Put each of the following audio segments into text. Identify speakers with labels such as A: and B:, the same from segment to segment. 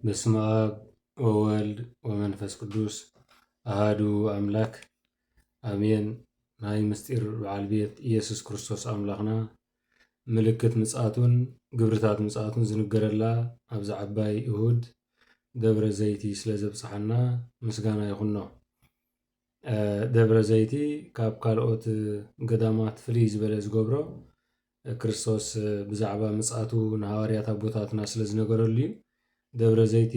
A: በስመ አብ ወወልድ ወመንፈስ ቅዱስ አሃዱ አምላክ አሜን። ናይ ምስጢር በዓል ቤት ኢየሱስ ክርስቶስ አምላኽና ምልክት ምጽአቱን ግብርታት ምጽአቱን ዝንገረላ ኣብዚ ዓባይ እሁድ ደብረ ዘይቲ ስለ ዘብጽሐና ምስጋና ይኹኖ። ደብረ ዘይቲ ካብ ካልኦት ገዳማት ፍልይ ዝበለ ዝገብሮ ክርስቶስ ብዛዕባ ምጽአቱ ንሃዋርያት ኣቦታትና ስለ ዝነገረሉ እዩ። ደብረ ዘይቲ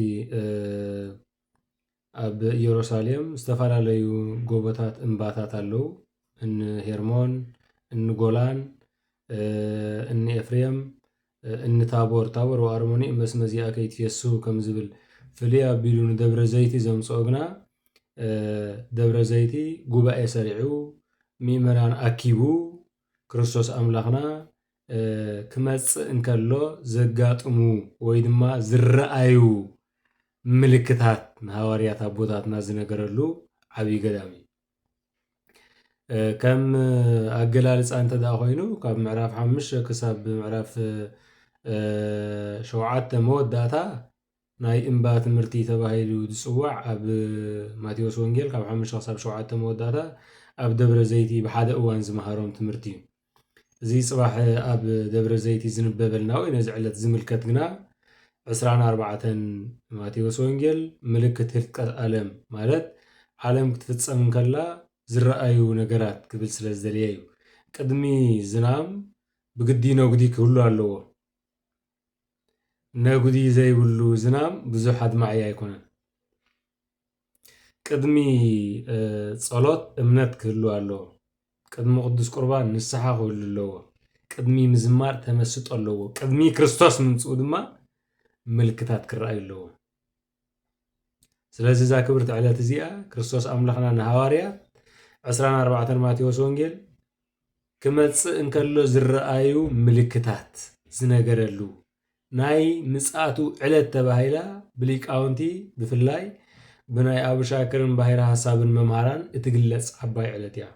A: ኣብ ኢየሩሳሌም ዝተፈላለዩ ጎቦታት እምባታት ኣለዉ። እኒ ሄርሞን፣ እኒ ጎላን፣ እኒ ኤፍሬም፣ እኒ ታቦር ወኣርሞኒ መስመዚኣ ከይትፌስሑ ከም ዝብል ፍልይ ኣቢሉ ንደብረ ዘይቲ ዘምጽኦ ግና ደብረ ዘይቲ ጉባኤ ሰሪዑ ምእመናን ኣኪቡ ክርስቶስ ኣምላኽና ክመጽእ እንከሎ ዘጋጥሙ ወይ ድማ ዝረአዩ ምልክታት ንሃዋርያት ኣቦታትና ዝነገረሉ ዓብይ ገዳም እዩ። ከም ኣገላልፃ እንተደኣ ኮይኑ ካብ ምዕራፍ 5 ክሳብ ምዕራፍ 7 መወዳእታ ናይ እምባ ትምህርቲ ተባሂሉ ዝፅዋዕ ኣብ ማቴዎስ ወንጌል ካብ 5 ክሳብ 7 መወዳእታ ኣብ ደብረ ዘይቲ ብሓደ እዋን ዝመሃሮም ትምህርቲ እዩ። እዚ ጽባሕ ኣብ ደብረ ዘይቲ ዝንበበልና ወይ ነዚ ዕለት ዝምልከት ግና 24 ማቴዎስ ወንጌል ምልክት ህልቀት ዓለም ማለት ዓለም ክትፍጸም እንከላ ዝረአዩ ነገራት ክብል ስለ ዝደልየ እዩ። ቅድሚ ዝናም ብግዲ ነጉዲ ክህሉ ኣለዎ። ነጉዲ ዘይብሉ ዝናም ብዙሕ ኣድማዒ ኣይኮነን። ቅድሚ ጸሎት እምነት ክህሉ ኣለዎ። ቅድሚ ቅዱስ ቁርባን ንስሓ ክህሉ ኣለዎ። ቅድሚ ምዝማር ተመስጦ ኣለዎ። ቅድሚ ክርስቶስ ምምጽኡ ድማ ምልክታት ክረአዩ ኣለዎ። ስለዚ እዛ ክብርቲ ዕለት እዚኣ ክርስቶስ ኣምላኽና ንሃዋርያት 24 ማቴዎስ ወንጌል ክመጽእ እንከሎ ዝረአዩ ምልክታት ዝነገረሉ ናይ ምጽአቱ ዕለት ተባሂላ ብሊቃውንቲ ብፍላይ ብናይ ኣብሻክርን ባሕረ ሓሳብን መምሃራን እትግለጽ ዓባይ ዕለት እያ።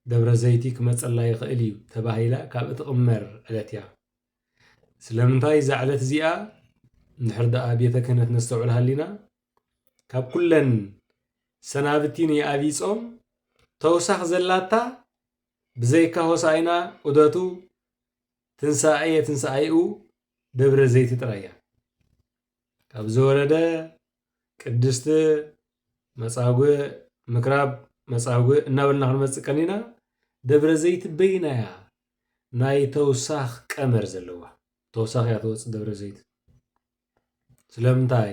A: ደብረ ዘይቲ ክመጸላ ይኽእል እዩ ተባሂላ ካብ እትቕመር ዕለት እያ። ስለምንታይ እዛ ዕለት እዚኣ እንድሕር ደኣ ቤተ ክህነት ነስተውዕል ሃሊና ካብ ኩለን ሰናብቲ ንኣብይ ጾም ተወሳኺ ዘላታ ብዘይካ ሆሳዕና ዑደቱ ትንሣኤኡ ደብረ ዘይቲ ጥራይ እያ። ካብ ዝወረደ ቅድስቲ መጻጉዕ ምክራብ መጻጉዕ እናበልና ክንመጽእ ቀኒና ደብረ ዘይቲ በይና እያ ናይ ተውሳኽ ቀመር ዘለዋ ተወሳኺ እያ ትወፅእ ደብረ ዘይቲ። ስለምንታይ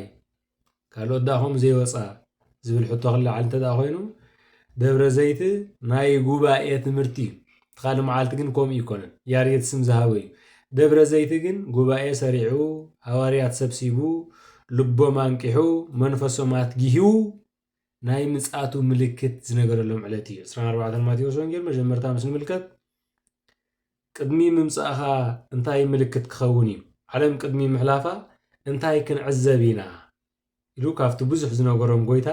A: ካልኦት ደኣ ከምኡ ዘይወፃ ዝብል ሕቶ ክለዓል እንተደኣ ኮይኑ ደብረ ዘይቲ ናይ ጉባኤ ትምህርቲ እዩ። ትኻልእ መዓልቲ ግን ከምኡ ይኮነን፣ ያሬድ ስም ዝሃበ እዩ። ደብረ ዘይቲ ግን ጉባኤ ሰሪዑ ሃዋርያት ሰብሲቡ ልቦም አንቂሑ መንፈሶም ኣትጊሂቡ ናይ ምጽአቱ ምልክት ዝነገረሎም ዕለት እዩ። 24 ማቴዎስ ወንጌል መጀመርታ ምስ ንምልከት ቅድሚ ምምጻእኻ እንታይ ምልክት ክኸውን እዩ፣ ዓለም ቅድሚ ምሕላፋ እንታይ ክንዕዘብ ኢና ኢሉ ካብቲ ብዙሕ ዝነገሮም ጎይታ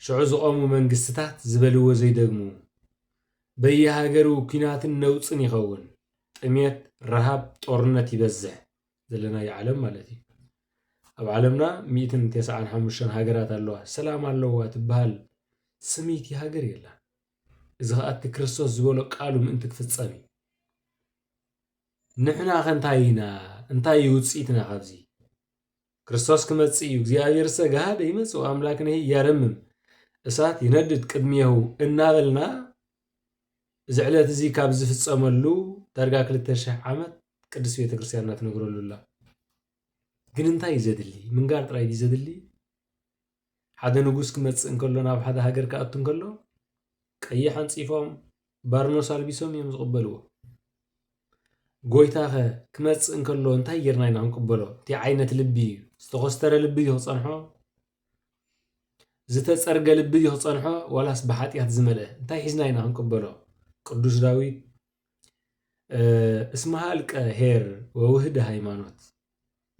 A: ሽዑ ዝቆሙ መንግስትታት ዝበልዎ ዘይደግሙ በየሃገሩ ኩናትን ነውፅን ይኸውን፣ ጥሜት፣ ረሃብ፣ ጦርነት ይበዝሕ ዘለናዮ ዓለም ማለት እዩ። ኣብ ዓለምና 195 ሃገራት ኣለዋ፣ ሰላም ኣለዋ ትበሃል ስሚቲ ሃገር የላ። እዚ ከዓ እቲ ክርስቶስ ዝበሎ ቃሉ ምእንቲ ክፍጸም እዩ። ንሕና ኸ እንታይ ኢና? እንታይ ውፅኢትና ካብዚ? ክርስቶስ ክመጽእ እዩ። እግዚኣብሔር ሰጋሃደ ይመጽእ ኣምላክነ ያረምም እሳት ይነድድ ቅድሚሁ እናበልና እዚ ዕለት እዚ ካብ ዝፍጸመሉ ዳርጋ 2000 ዓመት ቅዱስ ቤተ ክርስቲያን እናትነግረሉላ። ግን እንታይ እዩ ዘድሊ? ምንጋር ጥራይ እዩ ዘድሊ? ሓደ ንጉስ ክመጽእ እንከሎ ናብ ሓደ ሃገር ክኣቱ እንከሎ ቀይሕ ኣንጺፎም ባርኖስ ኣልቢሶም እዮም ዝቕበልዎ። ጎይታ ኸ ክመጽእ እንከሎ እንታይ ጌርና ኢና ክንቅበሎ? እቲ ዓይነት ልቢ እዩ ዝተኾስተረ ልቢ እዩ ክጸንሖ? ዝተጸርገ ልቢ እዩ ክጸንሖ? ዋላስ ብሓጢኣት ዝመልአ እንታይ ሒዝና ኢና ክንቅበሎ? ቅዱስ ዳዊት እስመ ሃልቀ ሄር ወውህደ ሃይማኖት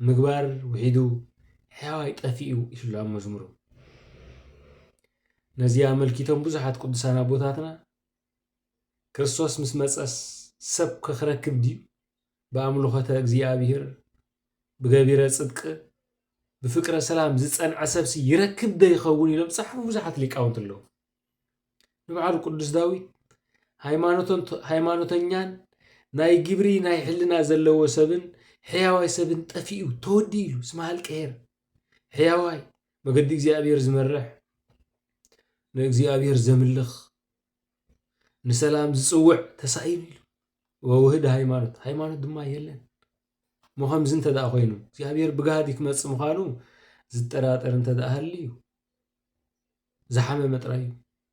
A: ምግባር ውሒዱ ሕያዋይ ጠፊኡ ኢሉ ኣብ መዝሙሩ። ነዚኣ መልኪቶም ብዙሓት ቅዱሳን ኣቦታትና ክርስቶስ ምስ መጸስ ሰብ ክረክብ ድዩ ብኣምልኾተ እግዚኣብሔር بجبيرة صدق بفكرة سلام زتصن عسبسي يركب ده يخون يلم صحف وزحت لك أونت له نبعل القدس داوي ሃይማኖተኛን ናይ ግብሪ ናይ ሕልና ዘለዎ ሰብን ሕያዋይ ሰብን ጠፊኡ ተወዲሉ ስማል ቀየር ሕያዋይ መገዲ እግዚአብሔር ዝመርሕ ንእግዚአብሔር ዘምልኽ ንሰላም ዝጽውዕ ተሳኢሉ ወውህድ ሃይማኖት ድማ የለን መኸምዝ እንተዳ ኮይኑ እግዚአብሔር ብጋድ ይክመጽእ ምዃኑ ዝጠራጠር እንተዳ ሃልዩ ዝሓመ መጥራዩ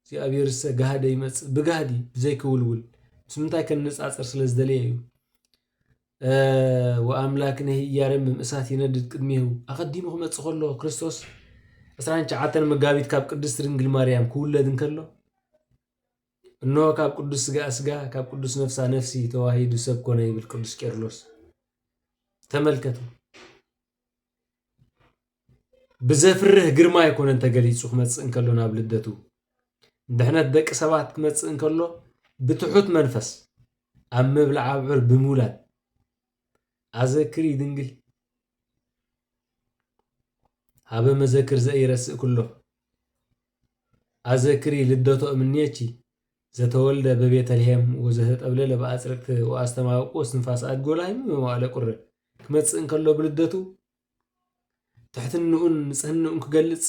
A: እግዚአብሔር ጋሃደ ይመጽእ ብጋዲ ብዘይክውልውል ስምንታይ ከንጻጽር ስለዝደለየ ወአምላክነ ያረምም እሳት ይነድድ ቅድሚሁ አቀዲሙ ክመጽእ ከሎ ክርስቶስ 19 መጋቢት ካብ ቅድስት ድንግል ማርያም ክውለድ እንከሎ እነሆ ካብ ቅዱስ ስጋ ካብ ቅዱስ ነፍሳ ነፍሲ ተዋሂዱ ሰብ ኮነ ይብል ቅዱስ ቄርሎስ ተመልከቱ ብዘፍርህ ግርማ ይኮነን ተገሊጹ ክመጽእ እንከሎ ናብ ልደቱ ድሕነት ደቂ ሰባት ክመጽእ እንከሎ ብትሑት መንፈስ ኣብ መብልዕ ኣብዑር ብምውላድ ኣዘክሪ ድንግል ሃበ መዘክር ዘኢረስእ ኩሎ ኣዘክሪ ልደቶ እምኔቺ ዘተወልደ በቤተልሔም ወዘተጠብለለ በአጽርቅት ወአስተማውቆ ስንፋስ አድጎላይም በመዋለ ቁር ክመጽእ እንከሎ ብልደቱ ትሕትንኡን ንጽህንኡን ክገልጽ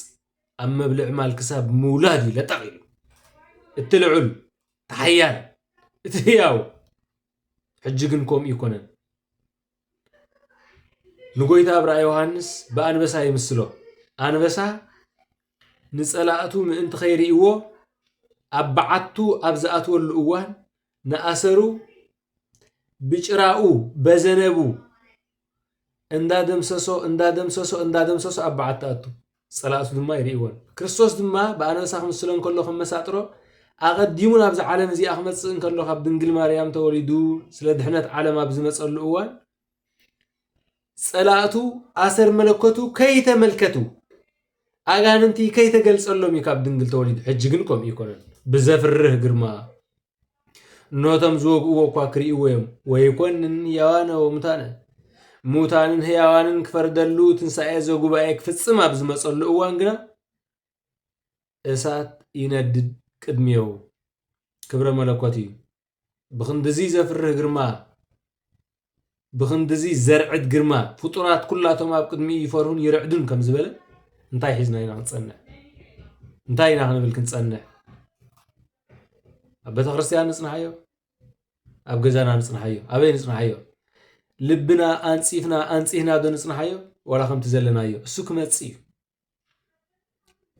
A: ኣብ መብልዕ ማልክሳብ ምውላድ ይለጠቕ ኢሉ እትልዑል ተሓያል እትህያው ሕጂ ግን ከምኡ ይኮነን ንጎይታ ብራእይ ዮሐንስ በአንበሳ ይምስሎ አንበሳ ንጸላእቱ ምእንቲ ኸይርእይዎ ኣብ በዓቱ ኣብ ዝኣትወሉ እዋን ንኣሰሩ ብጭራኡ በዘነቡ እንዳደምሰሶ ኣብ በዓቱ ኣቱ ጸላእቱ ድማ ይርእይዎን ክርስቶስ ድማ በአንበሳ ክምስሎ እንከሎ ከመሳጥሮ ኣቐዲሙ ናብዚ ዓለም እዚኣ ክመጽእ እንከሎ ካብ ድንግል ማርያም ተወሊዱ ስለ ድሕነት ዓለም ኣብ ዝመጸሉ እዋን ጸላእቱ ኣሰር መለኮቱ ከይተመልከቱ ኣጋንንቲ ከይተገልጸሎም ካብ ድንግል ተወሊዱ ሕጂ ግን ከምኡ ይኮነን ብዘፍርህ ግርማ ኖቶም ዝወግእዎ እኳ ክርእይዎ እዮም ወይኮንን ሕያዋነ ወሙታነ ሙታንን ሕያዋንን ክፈርደሉ ትንሣኤ ዘጉባኤ ክፍጽም ኣብ ዝመጸሉ እዋን ግና እሳት ይነድድ ቅድሚው ክብረ መለኮት እዩ ብኽንድዚ ዘፍርህ ግርማ ብኽንድዚ ዘርዕድ ግርማ ፍጡራት ኩላቶም ኣብ ቅድሚ ይፈርሁን ይርዕዱን ከም ዝበለ እንታይ ሒዝና ኢና ክንጸንሕ እንታይ ኢና ክንብል ክንጸንሕ ኣብ ቤተ ክርስቲያን ንጽንሐዮ ኣብ ገዛና ንጽንሐዮ ኣበይ ንጽንሐዮ ልብና አንጺህና ዶ ንጽንሐዮ ወላ ከምቲ ዘለናዮ እሱ ክመጽእ እዩ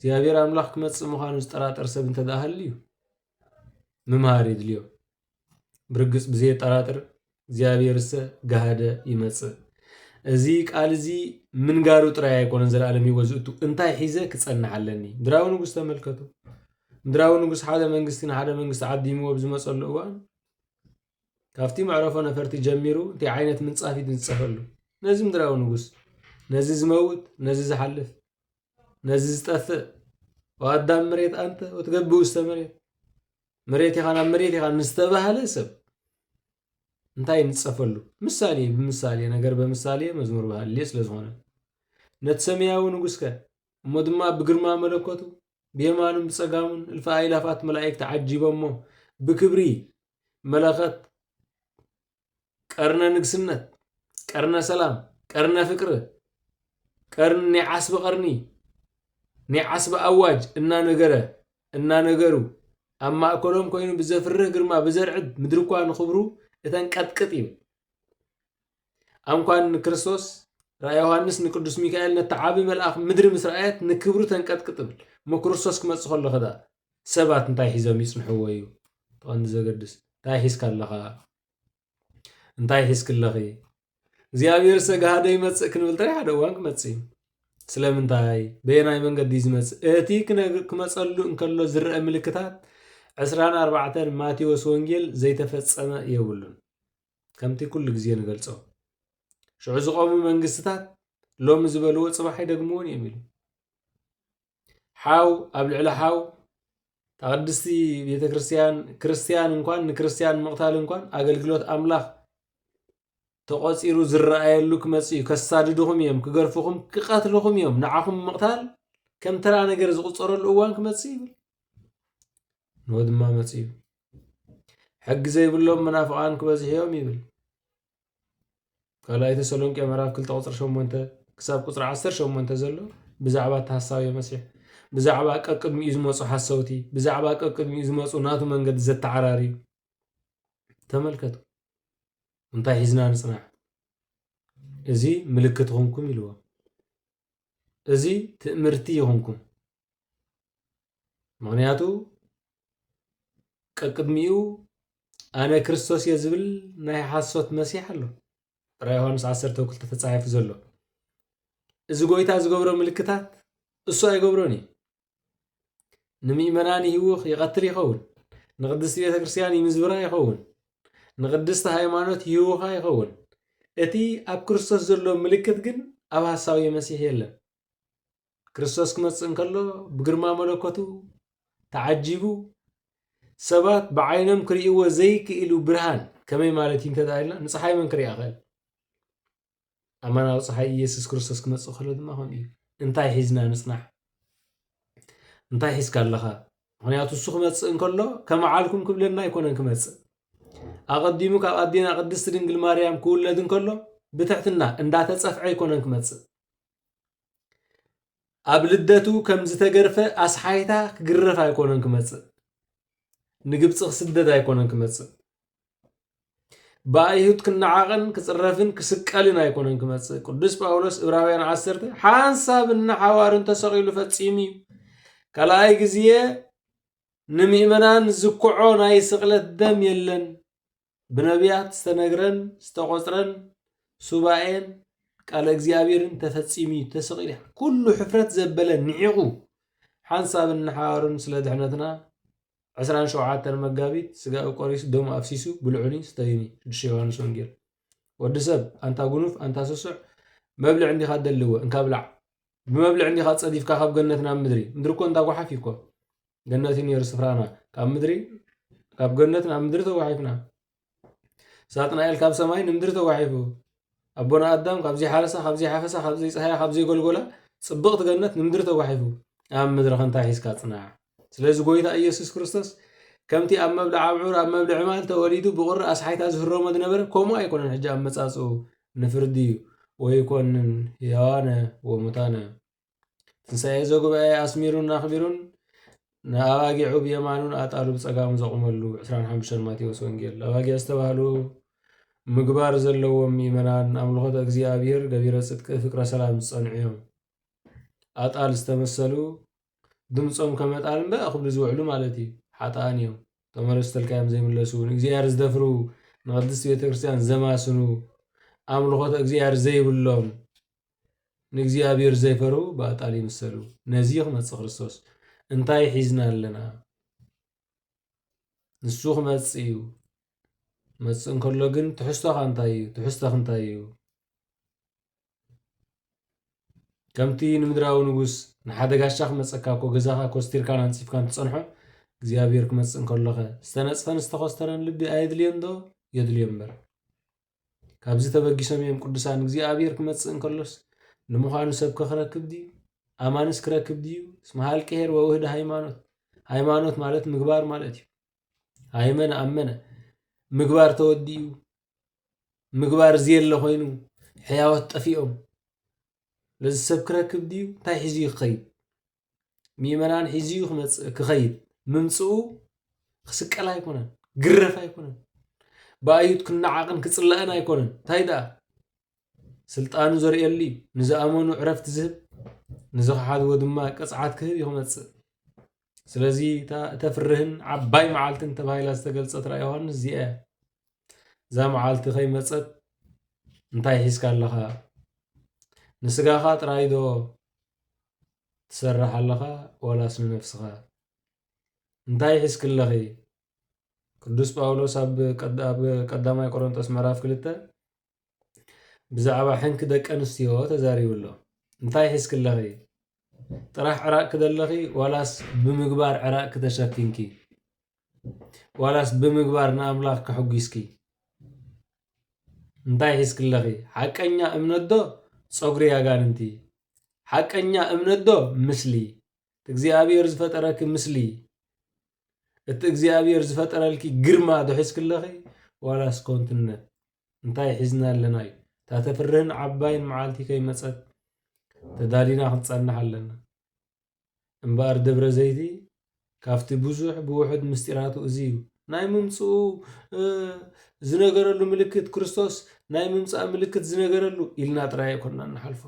A: እግዚአብሔር አምላክ ክመጽእ ምዃኑ ዝጠራጠር ሰብ እንተዳሃልዩ ምምሃር ይድልዮ ብርግጽ ብዘይ ጠራጥር እግዚአብሔር ጋሃደ ይመጽእ እዚ ቃል እዚ ምንጋሩ ጥራይ አይኮነን ዘለዓለም ይወዝእቱ እንታይ ሒዘ ክጸንሕ ኣለኒ ምድራዊ ንጉስ ተመልከቱ ምድራዊ ንጉስ ሓደ መንግስቲ ሓደ መንግስቲ ዓዲምዎ ብዝመጸሉ እዋን ካፍቲ መዕረፎ ነፈርቲ ጀሚሩ እንታይ ዓይነት ምንጻፍ ይንጸፈሉ ነዚ ምድራዊ ንጉስ ነዚ ዝመውት ነዚ ዝሓልፍ ነዚ ዝጠፍእ ወአዳም መሬት አንተ ወትገብው ዝተመሬት መሬት ይኻና መሬት ይኻና ንስተባሃለ ሰብ እንታይ ንጸፈሉ ምሳሌ ብምሳሌ ነገር በምሳሌ መዝሙር ባህል ስለ ዝኾነ ነቲ ሰማያዊ ንጉስከ እሞ ድማ ብግርማ መለኮቱ ብየማኑን ብጸጋሙን እልፍ አእላፋት መላእክት ዓጂቦሞ ብክብሪ መለኸት ቀርነ ንግስነት ቀርነ ሰላም ቀርነ ፍቅር ቀርኒ ዓስበ ቀርኒ ንዓስበ አዋጅ እናነገሩ ኣብ ማእከሎም ኮይኑ ብዘፍርህ ግርማ ብዘርዕድ ምድርኳ ንኽብሩ እተንቀጥቅጥ እዩ ኣንኳን ክርስቶስ ራእይ ዮሐንስ ንቅዱስ ሚካኤል ነተዓቢ መልአኽ ምድሪ ምስ ረአየት ንክብሩ ተንቀጥቅጥ ብል ሞ ክርስቶስ ክመጽእ ከሎ ኸዳ ሰባት እንታይ ሒዞም ይጽንሕዎ እዩ ተቐንዲ ዘገድስ እንታይ ሒዝካ ኣለኻ እንታይ ሒዝክለኺ እግዚአብሔር ጋሃደ ይመጽእ ክንብል ጥራይ ሓደ እዋን ክመጽእ እዩ ስለምንታይ በየናይ መንገዲ ዝመጽእ እቲ ክመጸሉ እንከሎ ዝርአ ምልክታት 24 ማቴዎስ ወንጌል ዘይተፈጸመ የብሉን ከምቲ ኩሉ ግዜ ንገልጾ ሽዑ ዝቆሙ መንግስትታት ሎሚ ዝበልዎ ጽባሕ ይደግምዎን የሚሉ ሓው ኣብ ልዕሊ ሓው ተቐድስቲ ቤተ ክርስቲያን እንኳን ንክርስቲያን መቕታል እንኳን ኣገልግሎት ኣምላኽ ተቆፂሩ ዝረኣየሉ ክመጽእ ከሳድድኹም እዮም ክገርፍኹም ክቀትልኹም እዮም ንዓኹም ምቕታል ከም ተራ ነገር ዝቁፀረሉ እዋን ክመጽእ ይብል ንወ ድማ መጽኡ ሕጊ ዘይብሎም መናፍቃን ክበዝሕ እዮም ይብል ካልኣይ ተሰሎንቄ ምዕራፍ 2 ቁፅሪ 8 ክሳብ ቁፅሪ 18 ዘሎ ብዛዕባ ተሐሳዊ መሲሕ ብዛዕባ ቀቅድሚኡ ዝመፁ ሓሰውቲ ብዛዕባ ቀቅድሚኡ ዝመፁ ናቱ መንገዲ ዘተዓራሪ ተመልከቱ እንታይ ሒዝና ንጽናዕ እዚ ምልክት ኹንኩም ኢልዎ እዚ ትእምርቲ ይኹንኩም ምክንያቱ ቀቅድሚኡ ኣነ ክርስቶስ እየ ዝብል ናይ ሓሶት መሲሕ ኣሎ ራእይ ዮሐንስ 12 ተጻሒፉ ዘሎ እዚ ጎይታ ዝገብሮ ምልክታት እሱ ኣይገብሮን እዩ ንምእመናን ይህውኽ ይቐትል ይኸውን ንቅድስቲ ቤተ ክርስቲያን ይምዝብራ ይኸውን ንቅድስቲ ሃይማኖት ይህውኻ ይኸውን እቲ ኣብ ክርስቶስ ዘሎ ምልክት ግን ኣብ ሓሳዊ መሲሕ የለን ክርስቶስ ክመጽእ እንከሎ ብግርማ መለኮቱ ተዓጂቡ ሰባት ብዓይኖም ክርእይዎ ዘይክእሉ ብርሃን ከመይ ማለት እዩ እንተዳይልና ንፀሓይ መን ክርእያ ኽእል ኣማናዊ ፀሓይ ኢየሱስ ክርስቶስ ክመጽእ ከሎ ድማ ከምኡ እዩ እንታይ ሒዝና ንጽናሕ እንታይ ሒዝካ ኣለኻ ምክንያቱ እሱ ክመጽእ እንከሎ ከመዓልኩም ክብለና ኣይኮነን ክመጽእ ኣቐዲሙ ካብ ኣዴና ቅድስቲ ድንግል ማርያም ክውለድ እንከሎ ብትሕትና እንዳተጸፍዐ ኣይኮነን ክመጽእ ኣብ ልደቱ ከም ዝተገርፈ ኣስሓይታ ክግረፍ ኣይኮነን ክመጽእ ንግብፂ ክስደድ ኣይኮነን ክመጽእ ብኣይሁድ ክነዓቐን ክጽረፍን ክስቀልን ኣይኮነን ክመጽእ ቅዱስ ጳውሎስ ዕብራውያን 10 ሓንሳብና ሓዋርን ተሰቂሉ ፈጺሙ እዩ ካልኣይ ግዜ ንምእመናን ዝኩዖ ናይ ስቕለት ደም የለን ብነቢያት ዝተነግረን ዝተቆፅረን ሱባኤን ቃል እግዚአብሔርን ተፈጺሙ ተሰቂሉ ኩሉ ሕፍረት ዘበለ ንዒቑ ሓንሳብና ሓዋርን ስለ ድሕነትና 27 መጋቢት ስጋኡ ቆሪሱ ደሙ ኣፍሲሱ ብልዑኒ ስተይኒ 6 ዮሐንስ ወንጌል ወዲ ሰብ ኣንታ ጉኑፍ ኣንታ ስሱዕ መብልዕ እንዲኻ ደልዎ እንካብላዕ بمبلع عندي خاص صديف كخاب جنتنا مدري مدركون تاقو حفيكو جنتين يرس فرانا كاب مدري كاب جنتنا مدري تو حيفنا ساتنا إل كاب سماي نمدري تو حيفو أبونا قدام كاب زي حارسة كاب زي حافسة كاب زي صحيح كاب زي قلقلة صبغت جنت نمدري تو حيفو مدري خن تاحيس كاتنا سلز قويتا إيسوس كريستوس كمتي مبلع عبعور مبلع مال توليدو بغر أصحيت أزهر مد نبر كوما يكون الحجاب مساسو نفردي ويكون يانا ومتانا تنسى زوجباء أسميرون نخبرون نأواجي عب يمانون أتقالوا بسقام زقملو 25 ماتيوس وانجيل أواجي استوالو مقبار زلوا ميمنان أملخوت أجزيابير قبيرة صدق فكرة سلام صنعيهم أتقال استمثلوا دمصهم كما تعلم بقى أخذ زوعلو مالتي حتى أنيهم تمارست الكلام زي ملسون أجزيار زدفرو نقدس بيت كريستيان زماسنو أملخوت أجزيار زي بلهم نجزيابير زي فرو بقى مسلو نزيخ متس خريستوس انتاي حيزنا لنا نسوخ متسيو متس انكلو جن تحستخ انتايو كمتي نمدراو نغوس نحدا غاشخ متسكاكو غزاخا كوستير كان انصيف كان تصنحو እግዚአብሔር ክመጽእ እንከለኸ ዝተነጽፈን ዝተኸስተረን ልቢ ኣይድልየን ዶ የድልየን እምበር ካብዚ ተበጊሶም እዮም ቅዱሳን እግዚአብሔር ክመጽእ እንከሎስ ንምዃኑ ሰብ ክረክብ ድዩ ኣማንስ ክረክብ ድዩ እስመ ሃልቀሄር ወውህድ ሃይማኖት ማለት ምግባር ማለት እዩ ሃይመነ ኣመነ ምግባር ተወዲኡ ምግባር ዝየለ ኮይኑ ሕያወት ጠፊኦም ለዚ ሰብ ክረክብ ድዩ እንታይ ሒዙ ይኸይድ ሚእመናን ሒዙ ክኸይድ ምምጽኡ ክስቀል ኣይኮነን ግረፍ ኣይኮነን ብኣይሁድ ክነዓቕን ክጽላእን ኣይኮነን እንታይ ደኣ ስልጣኑ ዘርእየሉ ንዝኣመኑ ዕረፍቲ ዝህብ ንዝኸሓድዎ ድማ ቅፅዓት ክህብ ይኽመጽእ ስለዚ ተፍርህን ዓባይ መዓልትን ተባሂላ ዝተገልጸት ራእይ ዮሐንስ እዚኣ እዛ መዓልቲ ከይመጸት እንታይ ሒዝካ ኣለኻ ንስጋኻ ጥራይ ዶ ትሰርሕ ኣለኻ ወላስ ንነፍስኻ እንታይ ሒዝክለኺ ቅዱስ ጳውሎስ ኣብ ቀዳማይ ቆሮንቶስ ምዕራፍ 2 ብዛዕባ ሕንኪ ደቂ ኣንስትዮ ተዛሪቡ ኣሎ እንታይ ሒዝክለኺ ጥራሕ ዕራቅ ክደለኺ ዋላስ ብምግባር ዕራቅ ክተሸፊንኪ ዋላስ ብምግባር ንኣምላኽ ክሕጒስኪ እንታይ ሒዝክለኺ ሓቀኛ እምነት ዶ ፀጉሪ ኣጋንንቲ ሓቀኛ እምነት ዶ ምስሊ እግዚአብሔር ዝፈጠረክ ምስሊ እቲ እግዚአብሔር ዝፈጠረልኪ ግርማ ዶ ሒዝክለኺ ዋላስ ኮንትነት እንታይ ሒዝና ኣለና እዩ ታተፍርህን ዓባይን መዓልቲ ከይመፀት ተዳሊና ክንፀንሕ ኣለና እምበኣር ደብረ ዘይቲ ካብቲ ብዙሕ ብውሕድ ምስጢራቱ እዚ እዩ ናይ ምምፅኡ ዝነገረሉ ምልክት ክርስቶስ ናይ ምምፃእ ምልክት ዝነገረሉ ኢልና ጥራይ ኣይኮንና ንሓልፎ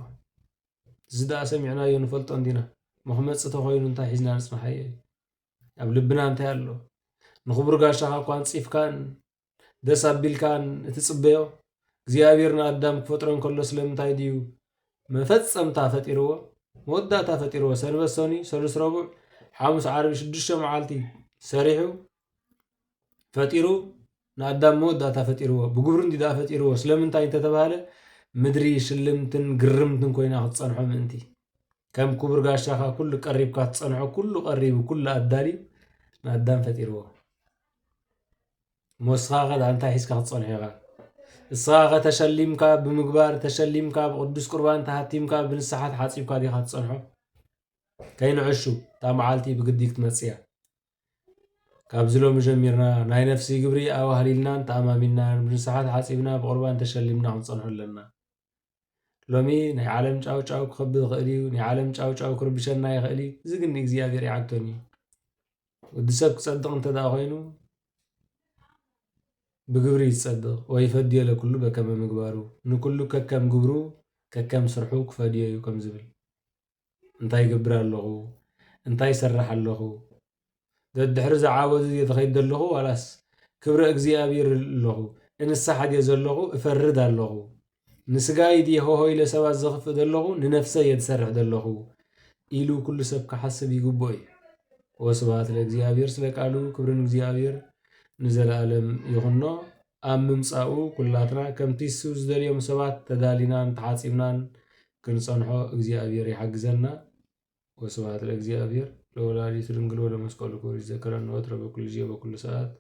A: እዚ ደኣ ሰሚዕናዮ ንፈልጦ እንዲና መኽመፅእ ተኾይኑ እንታይ ሒዝና ንፅንሓየ ኣብ ልብና እንታይ ኣሎ ንኽቡር ጋሻኻ እኳ ንፂፍካን ደስ ኣቢልካን እትፅበዮ እግዚኣብሔር ንኣዳም ክፈጥሮ እንከሎ ስለምንታይ ድዩ መፈፀምታ ፈጢርዎ መወዳእታ ፈጢርዎ ሰንበት ሰኒ ሰሉስ ረቡዕ ሓሙስ ዓርቢ 6 መዓልቲ ሰሪሑ ፈጢሩ ንኣዳም መወዳእታ ፈጢርዎ ብግብሩ እንዲ ደኣ ፈጢርዎ ስለምንታይ እንተተባሃለ ምድሪ ሽልምትን ግርምትን ኮይና ክትፀንሖ ምእንቲ ከም ክቡር ጋሻኻ ኩሉ ቀሪብካ ትፀንሖ ኩሉ ቀሪቡ ኩሉ ኣዳልዩ ንኣዳም ፈጢርዎ ሞስኻ ኸ እንታይ ሒዝካ ክትፀንሖ ኢኻ እስኻ ኸ ተሸሊምካ ብምግባር ተሸሊምካ ብቅዱስ ቁርባን ተሃቲምካ ብንስሓት ሓፂብካ ዲኻ ትፀንሖ ከይንዕሹ እታ መዓልቲ ብግዲ ክትመፅእ እያ ካብዚ ሎሚ ጀሚርና ናይ ነፍሲ ግብሪ ኣዋህሊልናን ተኣማሚናን ብንስሓት ሓፂብና ብቁርባን ተሸሊምና ክንፀንሖ ኣለና ሎሚ ናይ ዓለም ጫውጫው ክኸቢ ይኽእል እዩ ናይ ዓለም ጫውጫው ክርብሸና ይኽእል እዩ እዚ ግን እግዚኣብሔር ይዓግቶን እዩ ወዲ ሰብ ክፀድቕ እንተደኣ ኮይኑ ብግብሪ ይጸድቕ ወይ ፈድዮ ለኩሉ በከመ ምግባሩ ንኩሉ ከከም ግብሩ ከከም ስርሑ ክፈድዮ እዩ ከም ዝብል እንታይ ይገብር ኣለኹ እንታይ ይሰርሕ ኣለኹ ደድሕሪ ዝዓወቱ እየተኸይድ ኣለኹ ዋላስ ክብሪ እግዚኣብሔር ኣለኹ እንስሓ ድየ ዘለኹ እፈርድ ኣለኹ ንስጋይ ድየ ሆሆ ኢለ ሰባት ዘኽፍእ ዘለኹ ንነፍሰይ እየ ዝሰርሕ ዘለኹ ኢሉ ኩሉ ሰብ ክሓስብ ይግብኦ እዩ ወስብሐት ለእግዚአብሔር ስለ ቃሉ ክብርን እግዚኣብሔር ንዘለኣለም ይኹኖ ኣብ ምምፃኡ ኩላትና ከምቲ እሱ ዝደልዮም ሰባት ተዳሊናን ተሓፂብናን ክንፀንሖ እግዚኣብሔር ይሓግዘና ወስብሐት ለእግዚአብሔር ለወላዲቱ ድንግል ወለመስቀሉ ክቡር ይዝከረን ወትረ በኩሉ ግዜ በኩሉ ሰዓት